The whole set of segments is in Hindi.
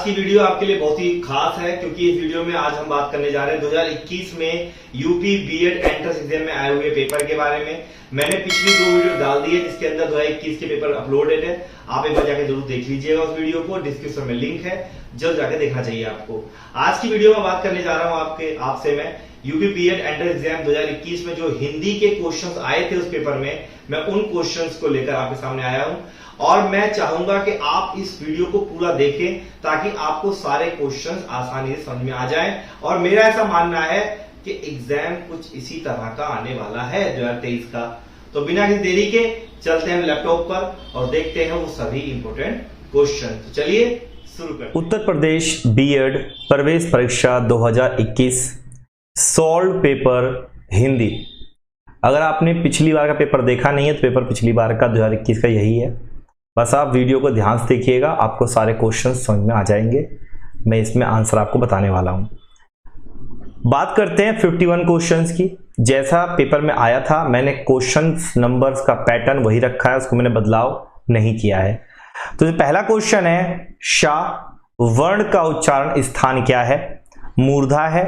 की वीडियो आपके लिए बहुत ही खास है क्योंकि इस वीडियो में आज हम बात करने जा रहे हैं 2021 में यूपी बीएड एंट्रेंस एग्जाम में आए हुए पेपर के बारे में। मैंने पिछली 2 वीडियो डाल दी है जिसके अंदर 2021 के पेपर अपलोडेड है। आप एक बार जाके जरूर देख लीजिएगा उस वीडियो को, डिस्क्रिप्शन में लिंक है, जल्द जाके देखना चाहिए आपको। आज की वीडियो में बात करने जा रहा हूँ आपसे मैं यूपी बीएड एंट्रेंस एग्जाम 2021 में जो हिंदी के क्वेश्चंस आए थे उस पेपर में, मैं उन क्वेश्चंस को लेकर आपके सामने आया हूं और मैं चाहूंगा कि आप इस वीडियो को पूरा देखें ताकि आपको सारे क्वेश्चंस आसानी से समझ में आ जाएं। और मेरा ऐसा मानना है कि एग्जाम कुछ इसी तरह का आने वाला है 2023 का। तो बिना किसी देरी के चलते हैं लैपटॉप पर और देखते हैं वो सभी इंपोर्टेंट क्वेश्चन। तो चलिए शुरू करते हैं। उत्तर प्रदेश बीएड प्रवेश परीक्षा 2021 सॉल्व पेपर हिंदी। अगर आपने पिछली बार का पेपर देखा नहीं है तो पेपर पिछली बार का 2021 का यही है। बस आप वीडियो को ध्यान से देखिएगा, आपको सारे क्वेश्चन समझ में आ जाएंगे। मैं इसमें आंसर आपको बताने वाला हूं। बात करते हैं 51 क्वेश्चंस की। जैसा पेपर में आया था मैंने क्वेश्चन नंबर्स का पैटर्न वही रखा है, उसको मैंने बदलाव नहीं किया है। तो पहला क्वेश्चन है, शा वर्ण का उच्चारण स्थान क्या है? मूर्धा है,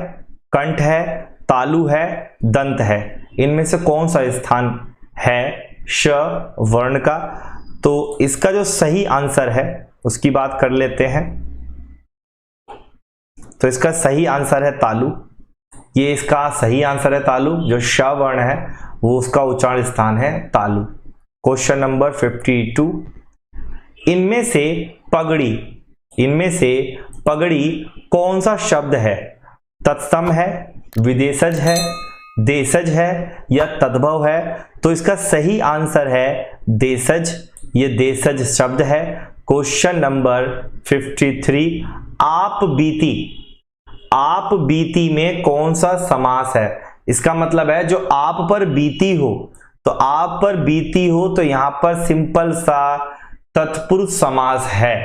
कंठ है, तालु है, दंत है। इनमें से कौन सा स्थान है श वर्ण का? तो इसका जो सही आंसर है उसकी बात कर लेते हैं। तो इसका सही आंसर है तालु। ये इसका सही आंसर है तालु। जो श वर्ण है वो उसका उच्चारण स्थान है तालु। क्वेश्चन नंबर 52, इनमें से पगड़ी कौन सा शब्द है? तत्सम है, विदेशज है, देशज है या तद्भव है? तो इसका सही आंसर है देशज। ये देशज शब्द है। क्वेश्चन नंबर 53, आप बीती में कौन सा समास है? इसका मतलब है जो आप पर बीती हो। तो आप पर बीती हो तो यहां पर सिंपल सा तत्पुरुष समास है।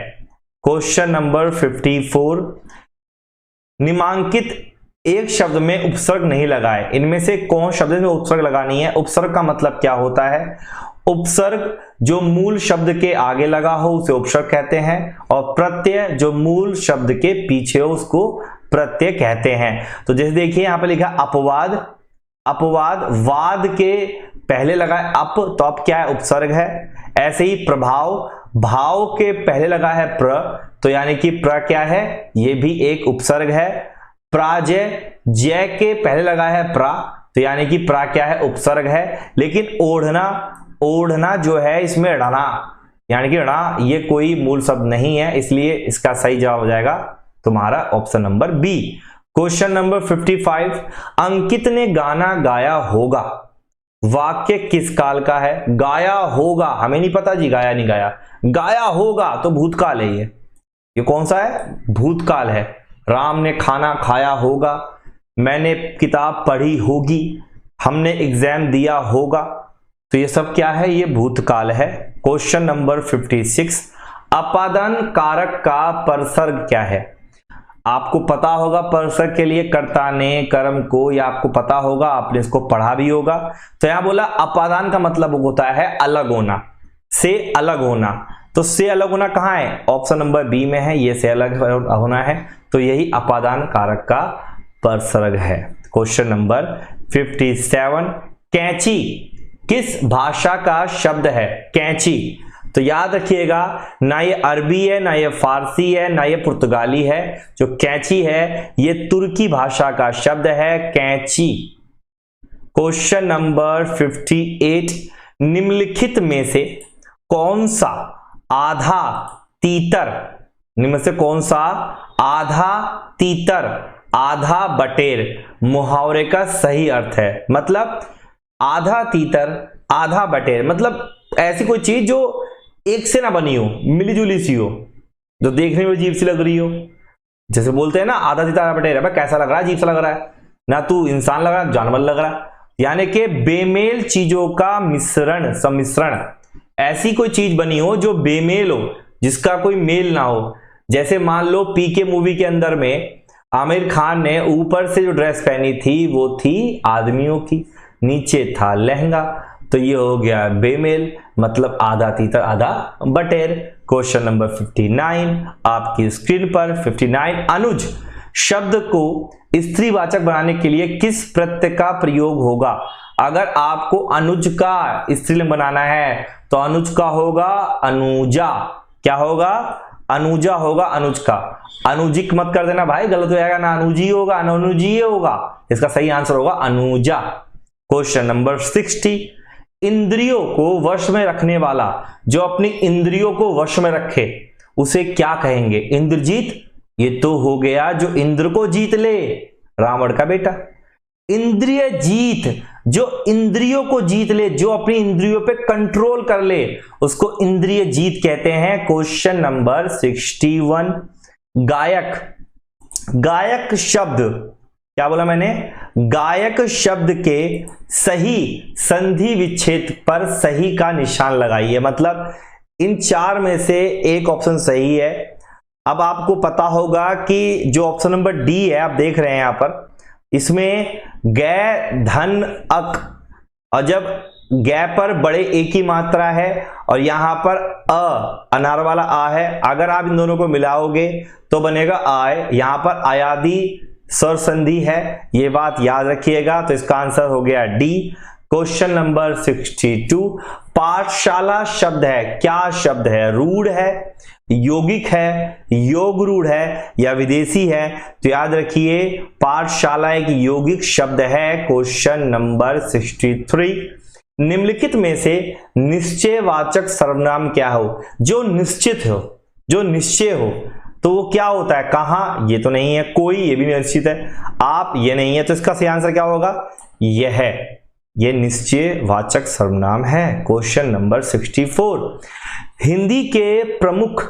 क्वेश्चन नंबर 54, निम्नांकित एक शब्द में उपसर्ग नहीं लगाए। इनमें से कौन शब्द में उपसर्ग लगानी है? उपसर्ग का मतलब क्या होता है? उपसर्ग जो मूल शब्द के आगे लगा हो उसे उपसर्ग कहते हैं और प्रत्यय जो मूल शब्द के पीछे हो उसको प्रत्यय कहते हैं। तो जैसे देखिए यहां पर लिखा अपवाद वाद के पहले लगा है अप, तो अप क्या है? उपसर्ग है। ऐसे ही प्रभाव भाव के पहले लगा है प्र, तो यानी कि प्र क्या है? ये भी एक उपसर्ग है। प्राजय जय के पहले लगा है प्रा, तो यानी कि प्रा क्या है? उपसर्ग है। लेकिन ओढ़ना जो है इसमें ढ़ना यानी कि ढ़ा ये कोई मूल शब्द नहीं है, इसलिए इसका सही जवाब हो जाएगा तुम्हारा option number B. Question number 55, Ankit ने गाना गाया होगा। वाक्य किस काल का है? गाया होगा हमें नहीं पता जी, गाया नहीं गाया, गाया होगा तो भूतकाल है। ये कौन सा है? भूतकाल है। राम ने खाना खाया होगा, मैंने किताब पढ़ी होगी, हमने एग्जाम दिया होगा। तो ये सब क्या है? ये भूतकाल है। क्वेश्चन नंबर 56, अपादान कारक का परसर्ग क्या है? आपको पता होगा परसर्ग के लिए कर्ता ने कर्म को, या आपको पता होगा, आपने इसको पढ़ा भी होगा। तो यहां बोला अपादान का मतलब होता है अलग होना, से अलग होना। तो से अलग होना कहां है? ऑप्शन नंबर बी में है। ये से अलग होना है, तो यही अपादान कारक का परसर्ग है। क्वेश्चन नंबर 57, कैंची किस भाषा का शब्द है? कैंची, तो याद रखिएगा ना ये अरबी है, ना ये फारसी है, ना ये पुर्तगाली है। जो कैंची है ये तुर्की भाषा का शब्द है, कैंची। क्वेश्चन नंबर 58, निम्नलिखित में से कौन सा आधा तीतर, निम्न से कौन सा आधा तीतर आधा बटेर मुहावरे का सही अर्थ है? मतलब आधा तीतर आधा बटेर मतलब ऐसी कोई चीज जो एक से ना बनी हो, मिली जुली सी हो, जो देखने में अजीब सी लग रही हो। जैसे बोलते हैं ना आधा तीतर आधा बटेर, कैसा लग रहा है? अजीब सा लग रहा है ना, तू इंसान लग रहा है जानवर लग रहा है। यानी कि बेमेल चीजों का मिश्रण, सम्मिश्रण। ऐसी कोई चीज बनी हो जो बेमेल हो, जिसका कोई मेल ना हो। जैसे मान लो पीके मूवी के अंदर में आमिर खान ने ऊपर से जो ड्रेस पहनी थी वो थी आदमियों की, नीचे था लहंगा। तो ये हो गया बेमेल, मतलब आधा तीतर आधा बटेर। क्वेश्चन नंबर 59 आपकी स्क्रीन पर 59, अनुज शब्द को स्त्रीवाचक बनाने के लिए किस प्रत्यय का प्रयोग होगा? अगर आपको अनुज का स्त्रीलिंग बनाना है तो अनुज का होगा अनुजा। क्या होगा? अनुजा होगा अनुज का। अनुजिक मत कर देना भाई, गलत हो जाएगा, ना अनुजी होगा ना अनुजी होगा, इसका सही आंसर होगा अनुजा। क्वेश्चन नंबर 60, इंद्रियों को वश में रखने वाला, जो अपनी इंद्रियों को वश में रखे उसे क्या कहेंगे? इंद्रजीत, ये तो हो गया जो इंद्र को जीत ले, रावण का बेटा। इंद्रिय जीत, जो इंद्रियों को जीत ले, जो अपनी इंद्रियों पे कंट्रोल कर ले, उसको इंद्रिय जीत कहते हैं। क्वेश्चन नंबर 61, गायक, गायक शब्द, क्या बोला मैंने? गायक शब्द के सही संधि विच्छेद पर सही का निशान लगाइए। मतलब इन चार में से एक ऑप्शन सही है। अब आपको पता होगा कि जो ऑप्शन नंबर डी है, आप देख रहे हैं यहां पर, इसमें गै धन अक, और जब गै पर बड़े एक ही मात्रा है और यहां पर अनार वाला आ है, अगर आप इन दोनों को मिलाओगे तो बनेगा आय। यहां पर आयादी स्वर संधि है, ये बात याद रखिएगा। तो इसका आंसर हो गया डी। क्वेश्चन नंबर 62, पाठशाला शब्द है, क्या शब्द है? रूढ़ है, यौगिक है, योग रूढ़ है या विदेशी है? तो याद रखिए पाठशाला एक यौगिक शब्द है। क्वेश्चन नंबर 63, निम्नलिखित में से निश्चयवाचक सर्वनाम क्या हो? जो निश्चित हो, जो निश्चय हो, तो वो क्या होता है? कहां, ये तो नहीं है। कोई, ये भी निश्चित है। आप, ये नहीं है। तो इसका सही आंसर क्या होगा? यह है, ये निश्चयवाचक सर्वनाम है। क्वेश्चन नंबर 64, हिंदी के प्रमुख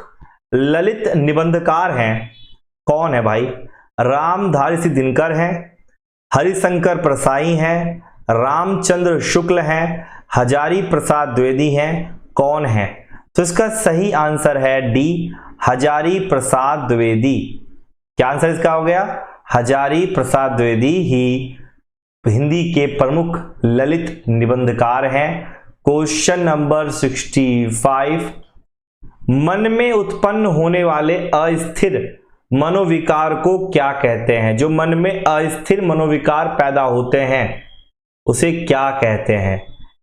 ललित निबंधकार हैं, कौन है भाई? रामधारी सिंह दिनकर हैं, हरिशंकर प्रसाई हैं, रामचंद्र शुक्ल हैं, हजारी प्रसाद द्विवेदी हैं, कौन है? तो इसका सही आंसर है डी, हजारी प्रसाद द्विवेदी। क्या आंसर इसका हो गया? हजारी प्रसाद द्विवेदी ही हिंदी के प्रमुख ललित निबंधकार हैं। क्वेश्चन नंबर 65, मन में उत्पन्न होने वाले अस्थिर मनोविकार को क्या कहते हैं? जो मन में अस्थिर मनोविकार पैदा होते हैं उसे क्या कहते हैं?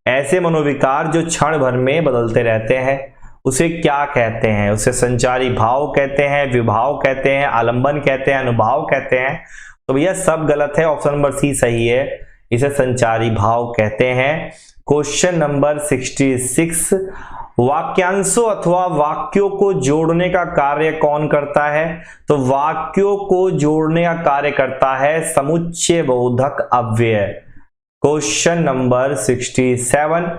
ऐसे मनोविकार जो क्षण भर में बदलते रहते हैं उसे क्या कहते हैं? उसे संचारी भाव कहते हैं, विभाव कहते हैं, आलंबन कहते हैं, अनुभाव कहते हैं। तो भैया सब गलत है, ऑप्शन नंबर सी सही है, इसे संचारी भाव कहते हैं। क्वेश्चन नंबर 66, वाक्यांशों अथवा वाक्यों को जोड़ने का कार्य कौन करता है? तो वाक्यों को जोड़ने का कार्य करता है समुच्चय बोधक अव्यय। क्वेश्चन नंबर 67,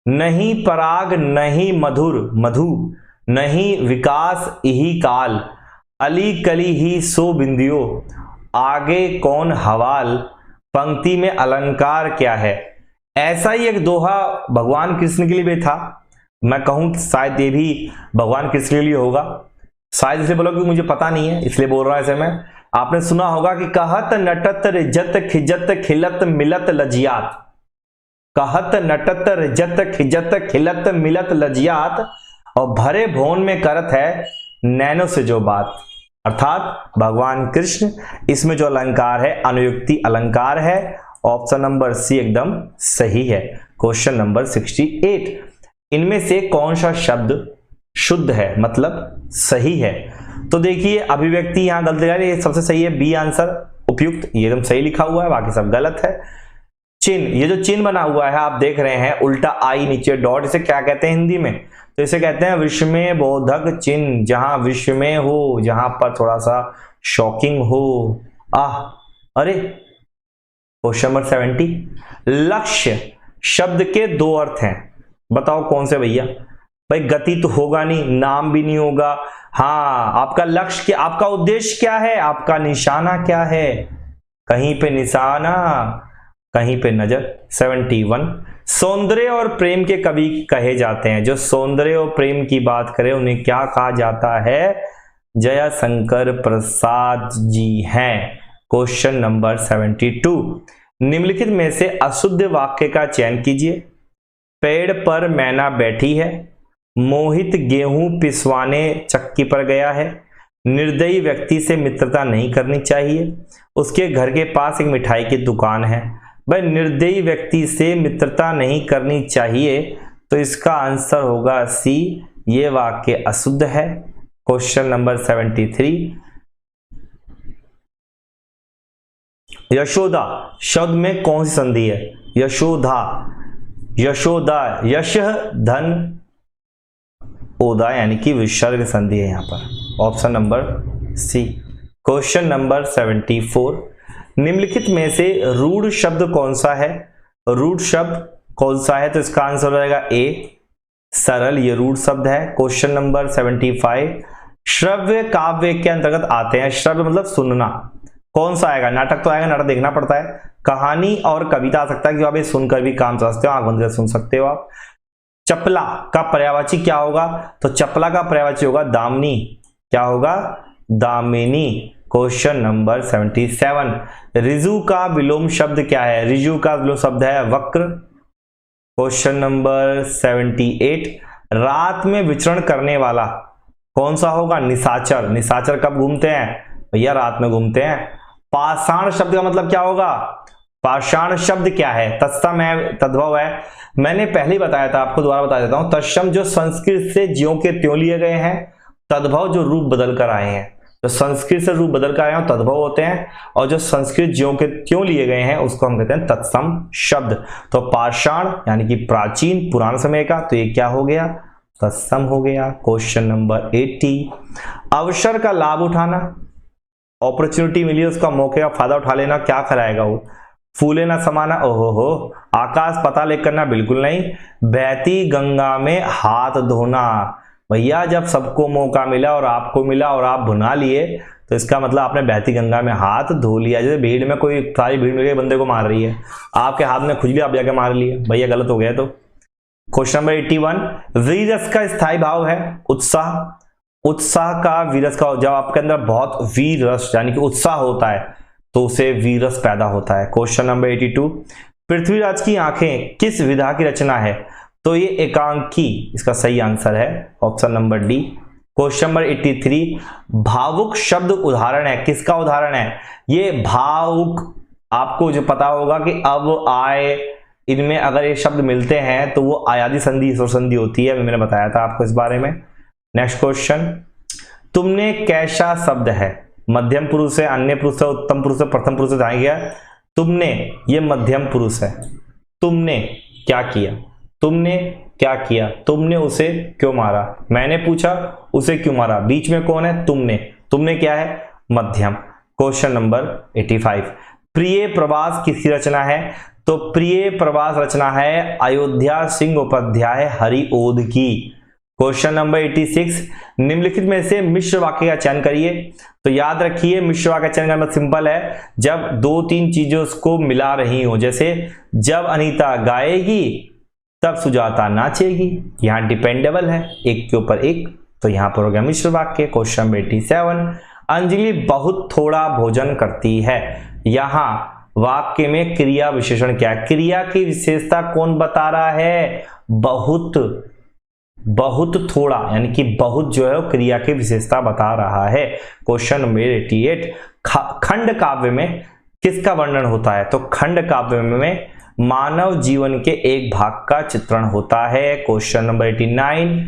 नहीं पराग नहीं मधुर मधु, नहीं विकास यही काल, अली कली ही सो बिंदियो, आगे कौन हवाल, पंक्ति में अलंकार क्या है? ऐसा ही एक दोहा भगवान कृष्ण के लिए भी था। मैं कहूं कि शायद ये भी भगवान कृष्ण के लिए होगा, शायद इसलिए बोलो कि मुझे पता नहीं है इसलिए बोल रहा हूं ऐसे में। आपने सुना होगा कि कहत नटत रिजत खिजत खिलत मिलत लजियात, कहत नटत रिजत खिजत खिलत मिलत लजियात, और भरे भोन में करत है नैनो से जो बात। अर्थात भगवान कृष्ण, इसमें जो अलंकार है अनुयुक्ति अलंकार है। ऑप्शन नंबर सी एकदम सही है। क्वेश्चन नंबर 68, इनमें से कौन सा शब्द शुद्ध है, मतलब सही है? तो देखिए अभिव्यक्ति यहां गलत है, ये सबसे सही है बी आंसर उपयुक्त, ये एकदम सही लिखा हुआ है, बाकी सब गलत है। चिन्ह, ये जो चिन्ह बना हुआ है आप देख रहे हैं, उल्टा आई नीचे डॉट, इसे क्या कहते हैं हिंदी में? तो इसे कहते हैं विस्मय बोधक चिन्ह। जहां विस्मय हो, जहां पर थोड़ा सा शॉकिंग हो, अरे। क्वेश्चन नंबर 70, लक्ष्य शब्द के दो अर्थ हैं, बताओ कौन से भैया? भाई गति तो होगा नहीं, नाम भी नहीं होगा। हाँ, आपका लक्ष्य क्या, आपका उद्देश्य क्या है, आपका निशाना क्या है? कहीं पे निशाना, कहीं पे नजर। 71, सौंदर्य और प्रेम के कवि कहे जाते हैं। जो सौंदर्य और प्रेम की बात करें उन्हें क्या कहा जाता है? जयशंकर प्रसाद जी हैं। क्वेश्चन नंबर 72, निम्नलिखित में से अशुद्ध वाक्य का चयन कीजिए। पेड़ पर मैना बैठी है, मोहित गेहूं पिसवाने चक्की पर गया है, निर्दयी व्यक्ति से मित्रता नहीं करनी चाहिए, उसके घर के पास एक मिठाई की दुकान है। भाई निर्दयी व्यक्ति से मित्रता नहीं करनी चाहिए, तो इसका आंसर होगा सी, ये वाक्य अशुद्ध है। Question number 73। यशोदा शब्द में कौन सी संधि है? यशोदा, यशोदा, यश धन ओदा यानी कि विसर्ग संधि है यहां पर। Option number C. Question number 74। निम्नलिखित में से रूढ़ शब्द कौन सा है? रूढ़ शब्द कौन सा है? तो इसका आंसर हो जाएगा ए, सरल, ये रूढ़ शब्द है। Question number 75। श्रव्य काव्य के अंतर्गत आते हैं। श्रव्य मतलब सुनना, कौन सा आएगा? नाटक तो आएगा, नाटक देखना पड़ता है। कहानी और कविता आ सकता है कि आप ये सुनकर भी काम चला सकते हो, आंख बंद कर सुन सकते हो आप। चपला का पर्यायवाची क्या होगा? तो चपला का पर्यायवाची होगा दामिनी। क्या होगा? दामिनी। Question number 77। रिजु का विलोम शब्द क्या है? रिजु का विलोम शब्द है वक्र। Question number 78। रात में विचरण करने वाला कौन सा होगा? निशाचर। निशाचर कब घूमते हैं? भैया रात में घूमते हैं। पाषाण शब्द का मतलब क्या होगा? पाषाण शब्द क्या है? तत्सम है, तद्भव है। मैंने पहले ही बताया था, आपको दोबारा बता देता हूं। तत्सम जो संस्कृत से ज्यों के त्यों लिए गए हैं, तद्भव जो रूप बदल कर आए हैं। तो संस्कृत से रूप बदल कर आए हैं तद्भव होते हैं, और जो संस्कृत ज्यों के त्यों लिए गए हैं उसको हम कहते हैं तत्सम शब्द। तो पाषाण यानी कि प्राचीन पुराने समय का, तो ये क्या हो गया? तत्सम हो गया। Question number 80। अवसर का लाभ उठाना, अपॉर्चुनिटी मिली उसका मौके का फायदा उठा लेना, क्या कराएगा वो? फूले ना समाना, ओहो हो। आकाश पता लेख करना, बिल्कुल नहीं। बहती गंगा में हाथ धोना, भैया जब सबको मौका मिला और आपको मिला और आप भुना लिए, तो इसका मतलब आपने बहती गंगा में हाथ धो लिया। जैसे भीड़ में कोई सारी भीड़ मिलकर बंदे को मार रही है, आपके हाथ में खुजली, आप जाके मार लिए, भैया गलत हो गया। तो क्वेश्चन नंबर 81। वीरस का स्थायी भाव है उत्साह। उत्साह का वीरस का, जब आपके अंदर बहुत वीर रस यानी कि उत्साह होता है तो उसे वीरस पैदा होता है। Question number 82। पृथ्वीराज की आंखें किस विधा की रचना है? तो ये एकांकी इसका सही आंसर है, option number D. Question number 83। भावुक शब्द उदाहरण है, किसका उदाहरण है? ये भावुक, आपको जो पता होगा कि अब आए, इनमें अगर ये शब्द मिलते हैं तो वो आयादी संधि स्वर संधि होती है, मैंने बताया था आपको इस बारे में। Next question. तुमने कैसा शब्द है? मध्यम पुरुष है, अन्य पुरुष है, उत्तम पुरुष है, प्रथम पुरुष है। गया तुमने, ये मध्यम पुरुष है। तुमने क्या किया? तुमने क्या किया? तुमने उसे क्यों मारा? मैंने पूछा उसे क्यों मारा? बीच में कौन है? तुमने। तुमने क्या है? मध्यम। Question number 85। प्रिय प्रवास किसकी रचना है? तो प्रिय प्रवास रचना है अयोध्या सिंह उपाध्याय हरिओद की। Question number 86। निम्नलिखित में से मिश्र वाक्य का चयन करिए। तो याद रखिए मिश्र वाक्य चयन करना सिंपल है, जब दो तीन चीजों को मिला रही हो, जैसे जब अनीता गाएगी तब सुजाता नाचेगी, यहां डिपेंडेबल है एक के ऊपर एक, तो यहां पर हो गया मिश्र वाक्य। Question number 87। अंजलि बहुत थोड़ा भोजन करती है, यहां वाक्य में क्रिया विशेषण क्या है? क्रिया की विशेषता कौन बता रहा है? बहुत। बहुत थोड़ा यानी कि बहुत जो है वो क्रिया की विशेषता बता रहा है। Question number 88। खंड काव्य में किसका वर्णन होता है? तो खंड काव्य में मानव जीवन के एक भाग का चित्रण होता है। Question number 89।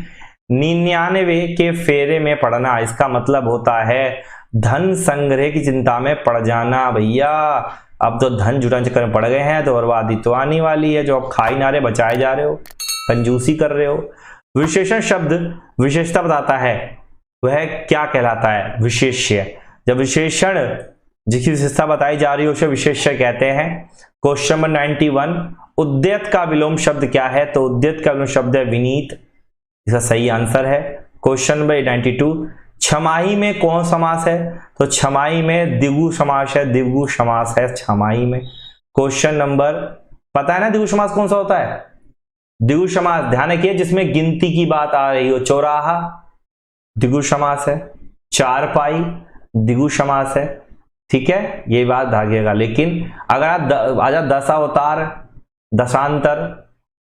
99 के फेरे में पड़ना, इसका मतलब होता है धन संग्रह की चिंता में पड़ जाना। भैया अब तो धन जुटाने चक्कर में पड़ गए हैं तो बर्बादी तो आने वाली है, जो आप खा ही ना रहे बचाए जा रहे हो, कंजूसी कर रहे हो। विशेषण शब्द विशेषता बताता है, वह क्या कहलाता है? विशेष्य। जब विशेषण जिसकी विशेषता बताई जा रही है उसे विशेष्य कहते हैं। Question number 91। उद्यत का विलोम शब्द क्या है? तो उद्यत का विलोम शब्द है विनीत, इसका सही आंसर है। Question number 92। छमाही में कौन समास है? तो छमाही में द्विगु समास है, द्विगु समास है छमाही में। क्वेश्चन नंबर, पता है ना द्विगु समास कौन सा होता है? द्विगु समास ध्यान रखिए जिसमें गिनती की बात आ रही हो, चौराहा द्विगु समास है, चारपाई द्विगु समास है, ठीक है, ये बात भागिएगा। लेकिन अगर आप दशा अवतार, दशांतर,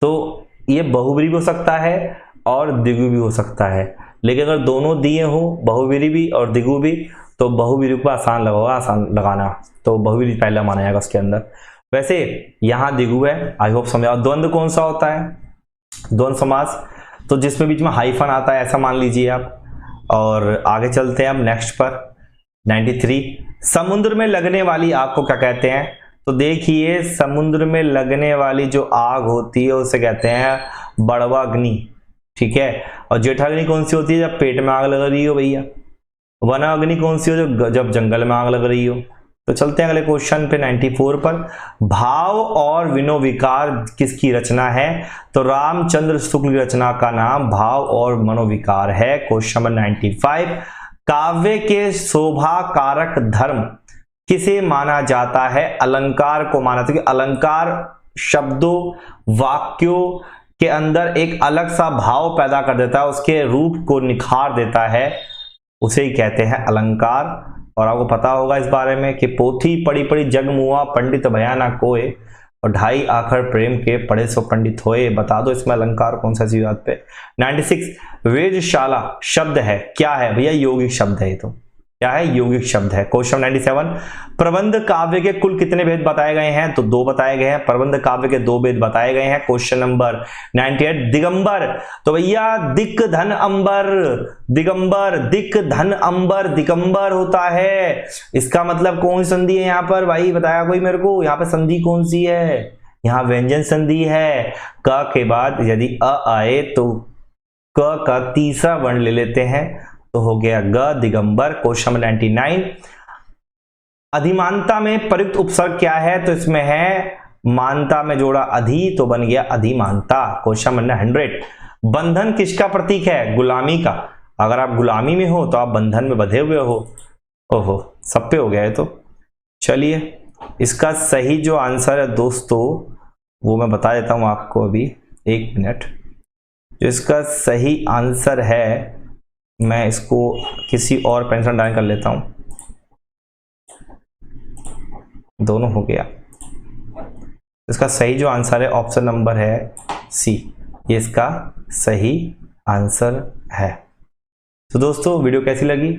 तो ये बहुब्री भी हो सकता है और द्विगु भी हो सकता है, लेकिन अगर दोनों दिए हो बहुब्री भी और द्विगु भी तो बहुब्री को आसान लगाना, तो बहुब्री पहला माना जाएगा उसके अंदर। वैसे यहां द्विगु है, आई होप समझ। द्वंद्व कौन सा होता है? द्वंद्व समास तो जिसमें बीच में हाइफन आता है, ऐसा मान लीजिए आप। और आगे चलते हैं अब नेक्स्ट पर 93। समुद्र में लगने वाली आग को क्या कहते हैं? तो देखिए समुद्र में लगने वाली जो आग होती है उसे कहते हैं बड़वाग्नि, ठीक है। और जेठाग्नि कौन सी होती है? जब पेट में आग लग रही हो भैया। वनाग्नि कौन सी हो? जब जंगल में आग लग रही हो। तो चलते हैं अगले क्वेश्चन पे 94 पर। भाव और मनोविकार किसकी रचना है? तो रामचंद्र शुक्ल की रचना का नाम भाव और मनोविकार है। Question number 95। काव्य के शोभा कारक धर्म किसे माना जाता है? अलंकार को माना जाता है। अलंकार शब्दों वाक्यों के अंदर एक अलग सा भाव पैदा कर देता है, उसके रूप को निखार देता है, उसे ही कहते हैं अलंकार। और आपको पता होगा इस बारे में कि पोथी पढ़ी पढ़ी जग मुआ पंडित भया ना कोय, और 2.5 आखर प्रेम के पढ़े सो पंडित होए। बता दो इसमें अलंकार कौन सा सी बात पे। 96। वेदशाला शब्द है, क्या है भैया? यौगिक शब्द है। ये तो क्या है? यौगिक शब्द है। क्वेश्चन 97। प्रबंध काव्य के कुल कितने भेद बताए गए हैं? तो 2 बताए गए हैं। प्रबंध काव्य के 2 भेद बताए गए हैं। Question number 98। दिगंबर तो भैया दिक धन अंबर, दिगंबर दिक धन अंबर दिगंबर होता है। इसका मतलब कौन सी संधि है यहाँ पर भाई? बताया कोई मेरे को? यहाँ पर संधि कौन सी है? यहाँ व्यंजन संधि है। क के बाद यदि अ आए तो क का तीसरा वर्ण ले लेते हैं तो हो गया ग, दिगंबर। Question number 99। अधिमानता में प्रयुक्त उपसर्ग क्या है? तो इसमें है मानता में जोड़ा अधि तो बन गया अधिमानता। Question number 100। बंधन किसका प्रतीक है? गुलामी का। अगर आप गुलामी में हो तो आप बंधन में बंधे हुए हो। ओहो, सब पे हो गया है। तो चलिए इसका सही जो आंसर है दोस्तों वो मैं बता देता हूं आपको अभी, 1 मिनट। जो इसका सही आंसर है, मैं इसको किसी और पेंसिल डाल कर लेता हूं, दोनों हो गया। इसका सही जो आंसर है ऑप्शन नंबर है सी, ये इसका सही आंसर है। तो दोस्तों वीडियो कैसी लगी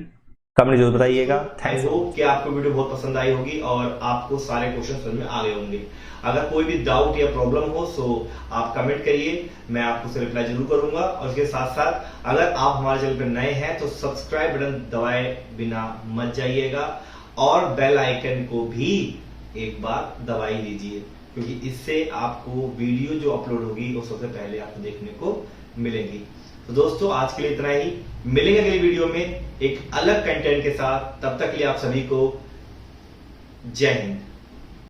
कमेंट जरूर बताइएगा। थैंक्स। होप कि आपको वीडियो बहुत पसंद आई होगी और आपको सारे क्वेश्चन समझ में आ गए होंगे। अगर कोई भी डाउट या प्रॉब्लम हो तो आप कमेंट करिए, मैं आपको उसे रिप्लाई जरूर करूंगा। और इसके साथ साथ अगर आप हमारे चैनल पर नए हैं तो सब्सक्राइब बटन दबाए बिना मत जाइएगा और बेल आइकन को भी एक बार दबाई दीजिए, क्योंकि इससे आपको वीडियो जो अपलोड होगी वो सबसे पहले आपको देखने को मिलेंगी। तो दोस्तों आज के लिए इतना ही, मिलेंगे अगली वीडियो में एक अलग कंटेंट के साथ। तब तक के लिए आप सभी को जय हिंद।